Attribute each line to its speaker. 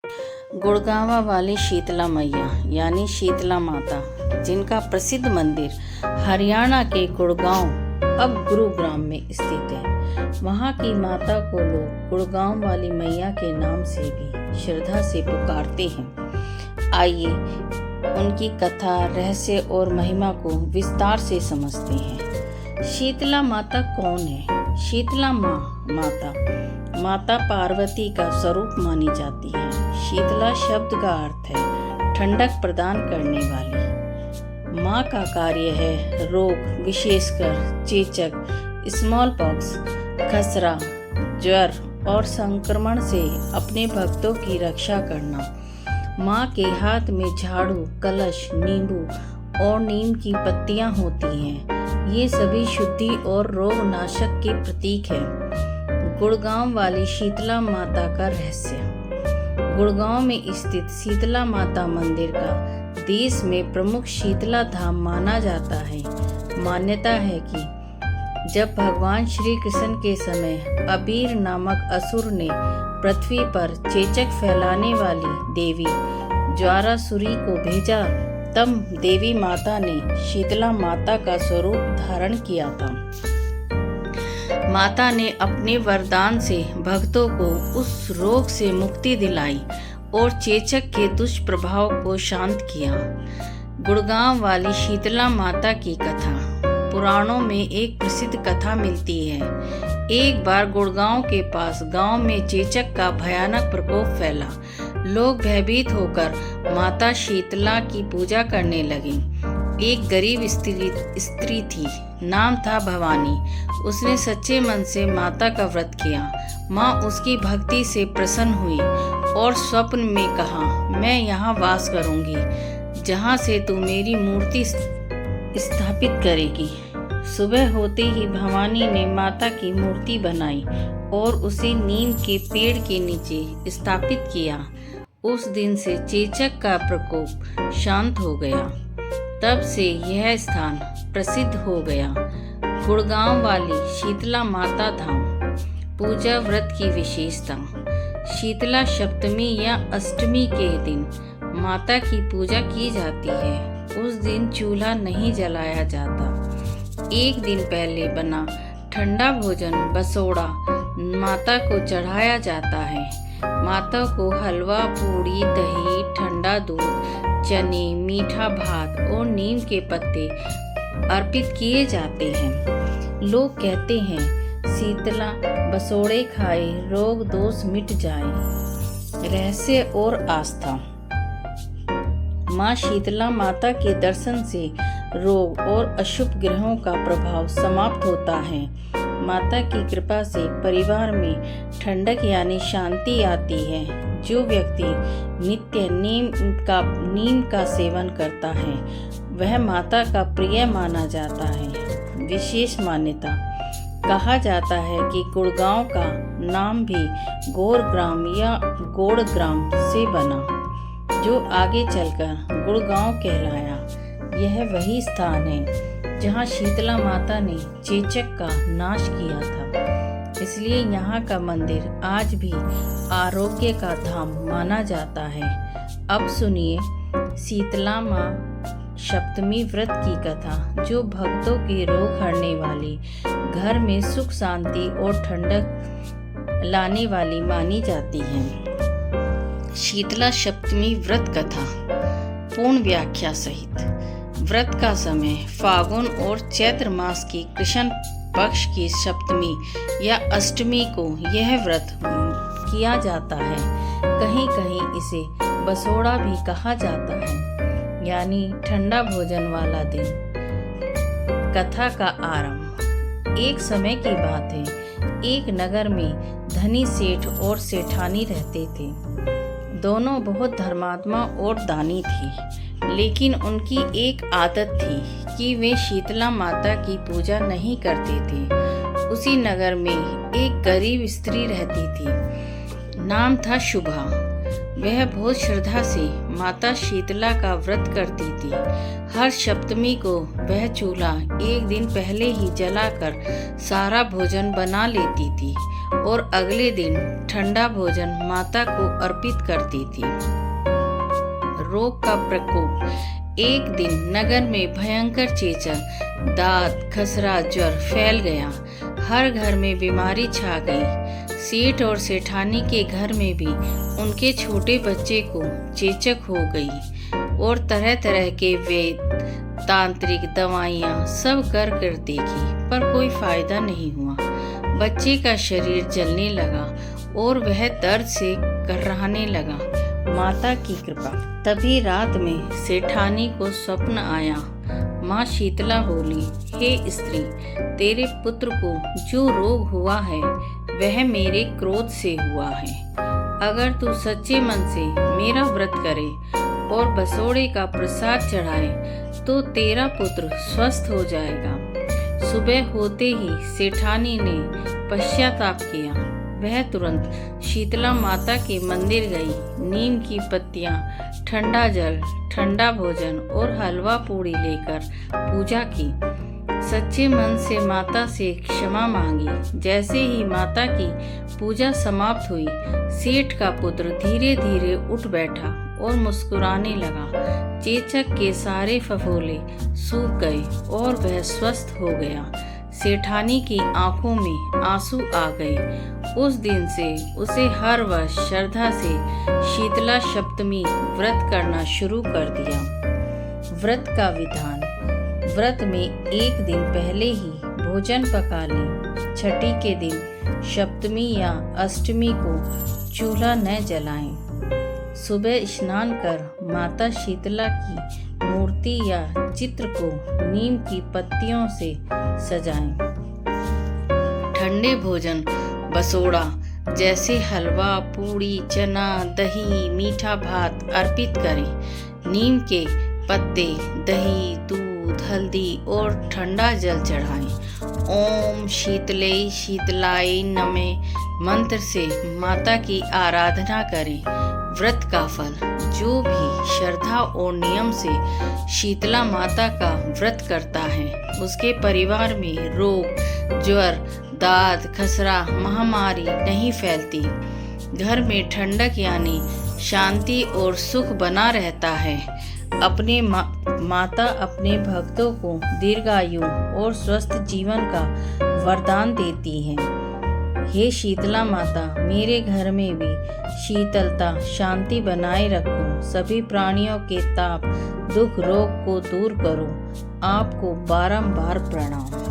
Speaker 1: गुड़गांवा वाली शीतला मैया यानी शीतला माता, जिनका प्रसिद्ध मंदिर हरियाणा के गुड़गांव अब गुरुग्राम में स्थित है। वहाँ की माता को लोग गुड़गांव वाली मैया के नाम से भी श्रद्धा से पुकारते हैं। आइए उनकी कथा, रहस्य और महिमा को विस्तार से समझते हैं। शीतला माता कौन है? शीतला माता पार्वती का स्वरूप मानी जाती है। शीतला शब्द का अर्थ है ठंडक प्रदान करने वाली। माँ का कार्य है रोग, विशेषकर चेचक, स्मॉल पॉक्स, खसरा, ज्वर और संक्रमण से अपने भक्तों की रक्षा करना। माँ के हाथ में झाड़ू, कलश, नींबू और नीम की पत्तियां होती हैं। ये सभी शुद्धि और रोग नाशक के प्रतीक हैं। गुड़गांव वाली शीतला माता का रहस्य। गुड़गांव में स्थित शीतला माता मंदिर का देश में प्रमुख शीतला धाम माना जाता है। मान्यता है कि जब भगवान श्री कृष्ण के समय अबीर नामक असुर ने पृथ्वी पर चेचक फैलाने वाली देवी ज्वारासुरी को भेजा, तब देवी माता ने शीतला माता का स्वरूप धारण किया था। माता ने अपने वरदान से भक्तों को उस रोग से मुक्ति दिलाई और चेचक के दुष्प्रभाव को शांत किया। गुड़गांव वाली शीतला माता की कथा। पुराणों में एक प्रसिद्ध कथा मिलती है। एक बार गुड़गांव के पास गांव में चेचक का भयानक प्रकोप फैला। लोग भयभीत होकर माता शीतला की पूजा करने लगे। एक गरीब स्त्री थी, नाम था भवानी। उसने सच्चे मन से माता का व्रत किया। माँ उसकी भक्ति से प्रसन्न हुई और स्वप्न में कहा, मैं यहाँ वास करूँगी जहाँ से तू मेरी मूर्ति स्थापित करेगी। सुबह होते ही भवानी ने माता की मूर्ति बनाई और उसे नीम के पेड़ के नीचे स्थापित किया। उस दिन से चेचक का प्रकोप शांत हो गया। तब से यह स्थान प्रसिद्ध हो गया। गुड़गांव वाली शीतला माता धाम। पूजा व्रत की विशेषता। शीतला सप्तमी या अष्टमी के दिन माता की पूजा की जाती है। उस दिन चूल्हा नहीं जलाया जाता। एक दिन पहले बना ठंडा भोजन बसोड़ा माता को चढ़ाया जाता है। माता को हलवा, पूड़ी, दही, ठंडा दूध, चने, मीठा भात और नीम के पत्ते अर्पित किए जाते हैं। लोग कहते हैं शीतला बसोड़े खाए रोग दोष मिट जाए। रहस्य और आस्था। माँ शीतला माता के दर्शन से रोग और अशुभ ग्रहों का प्रभाव समाप्त होता है। माता की कृपा से परिवार में ठंडक यानी शांति आती है। जो व्यक्ति नित्य नीम का सेवन करता है वह माता का प्रिय माना जाता है। विशेष मान्यता। कहा जाता है कि गुड़गांव का नाम भी गोरग्राम या गोड़ग्राम से बना, जो आगे चलकर गुड़गांव कहलाया। यह वही स्थान है जहां शीतला माता ने चेचक का नाश किया था। इसलिए यहाँ का मंदिर आज भी आरोग्य का धाम माना जाता है। अब सुनिए शीतला माँ सप्तमी व्रत की कथा, जो भक्तों के रोग हरने वाली, घर में सुख शांति और ठंडक लाने वाली मानी जाती है। शीतला सप्तमी व्रत कथा पूर्ण व्याख्या सहित। व्रत का समय फागुन और चैत्र मास की कृष्ण पक्ष की सप्तमी या अष्टमी को यह व्रत किया जाता है। कहीं कहीं इसे बसोड़ा भी कहा जाता है, यानी ठंडा भोजन वाला दिन। कथा का आरंभ। एक समय की बात है, एक नगर में धनी सेठ और सेठानी रहते थे। दोनों बहुत धर्मात्मा और दानी थे, लेकिन उनकी एक आदत थी कि वे शीतला माता की पूजा नहीं करते थे। उसी नगर में एक गरीब स्त्री रहती थी, नाम था शुभा। वह बहुत श्रद्धा से माता शीतला का व्रत करती थी। हर सप्तमी को वह चूल्हा एक दिन पहले ही जलाकर सारा भोजन बना लेती थी और अगले दिन ठंडा भोजन माता को अर्पित करती थी। रोग का प्रकोप। एक दिन नगर में भयंकर चेचक, दाद, खसरा, ज्वर फैल गया। हर घर में बीमारी छा गई। सेठ और सेठानी के घर में भी उनके छोटे बच्चे को चेचक हो गई और तरह तरह के वेद, तांत्रिक दवाइयाँ सब कर देखी, पर कोई फायदा नहीं हुआ। बच्चे का शरीर जलने लगा और वह दर्द से कर्राने लगा। माता की कृपा। तभी रात में सेठानी को स्वप्न आया। माँ शीतला बोली, हे स्त्री, तेरे पुत्र को जो रोग हुआ है वह मेरे क्रोध से हुआ है। अगर तू सच्चे मन से मेरा व्रत करे और बसोड़े का प्रसाद चढ़ाए तो तेरा पुत्र स्वस्थ हो जाएगा। सुबह होते ही सेठानी ने पश्चाताप किया। वह तुरंत शीतला माता के मंदिर गई। नीम की पत्तियां, ठंडा जल, ठंडा भोजन और हलवा पूड़ी लेकर पूजा की। सच्चे मन से माता से क्षमा मांगी। जैसे ही माता की पूजा समाप्त हुई, सेठ का पुत्र धीरे धीरे उठ बैठा और मुस्कुराने लगा। चेचक के सारे फफोले सूख गए और वह स्वस्थ हो गया। सेठानी की आंखों में आंसू आ गए। उस दिन से उसे हर वर्ष श्रद्धा से शीतला सप्तमी व्रत करना शुरू कर दिया। व्रत का विधान। व्रत में एक दिन पहले ही भोजन पका लें। छठी के दिन, सप्तमी या अष्टमी को चूल्हा न जलाएं। सुबह स्नान कर माता शीतला की मूर्ति या चित्र को नीम की पत्तियों से सजाएं। ठंडे भोजन बसोड़ा जैसे हलवा, पूड़ी, चना, दही, मीठा भात अर्पित करें। नीम के पत्ते, दही, दूध, हल्दी और ठंडा जल चढ़ाएं। ओम शीतले शीतलाय नमः मंत्र से माता की आराधना करें। व्रत का फल। जो भी श्रद्धा और नियम से शीतला माता का व्रत करता है उसके परिवार में रोग, ज्वर, दाद, खसरा, महामारी नहीं फैलती। घर में ठंडक यानी शांति और सुख बना रहता है। अपने माता अपने भक्तों को दीर्घायु और स्वस्थ जीवन का वरदान देती हैं। हे शीतला माता, मेरे घर में भी शीतलता, शांति बनाए रखो। सभी प्राणियों के ताप, दुख, रोग को दूर करो। आपको बारंबार प्रणाम।